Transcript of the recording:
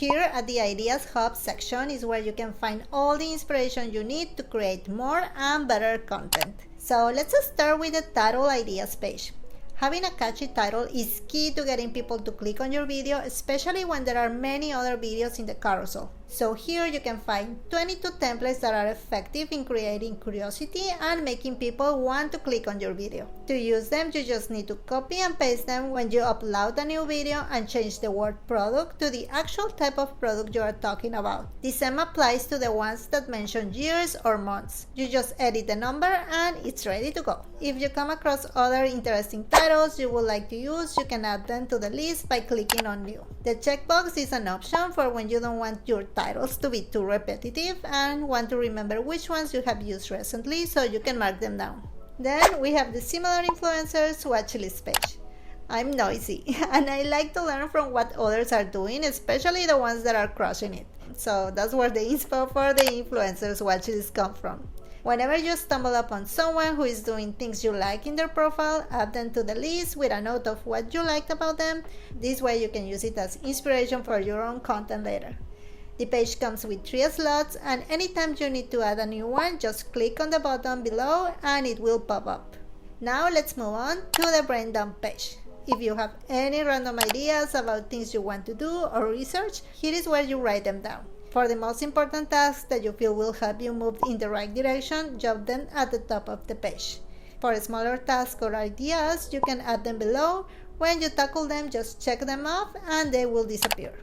Here at the Ideas Hub section is where you can find all the inspiration you need to create more and better content. So let's start with the title ideas page. Having a catchy title is key to getting people to click on your video, especially when there are many other videos in the carousel. So here you can find 22 templates that are effective in creating curiosity and making people want to click on your video. To use them, you just need to copy and paste them when you upload a new video and change the word product to the actual type of product you are talking about. The same applies to the ones that mention years or months. You just edit the number and it's ready to go. If you come across other interesting titles you would like to use, you can add them to the list by clicking on New. The checkbox is an option for when you don't want your titles to be too repetitive and want to remember which ones you have used recently, so you can mark them down. Then we have the Similar Influencers Watchlist page. I'm noisy and I like to learn from what others are doing, especially the ones that are crushing it. So that's where the inspo for the Influencers Watchlist come from. Whenever you stumble upon someone who is doing things you like in their profile, add them to the list with a note of what you liked about them. This way you can use it as inspiration for your own content later. The page comes with 3 slots, and anytime you need to add a new one, just click on the button below and it will pop up. Now let's move on to the brain dump page. If you have any random ideas about things you want to do or research, here is where you write them down. For the most important tasks that you feel will help you move in the right direction, jot them at the top of the page. For smaller tasks or ideas, you can add them below. When you tackle them, just check them off and they will disappear.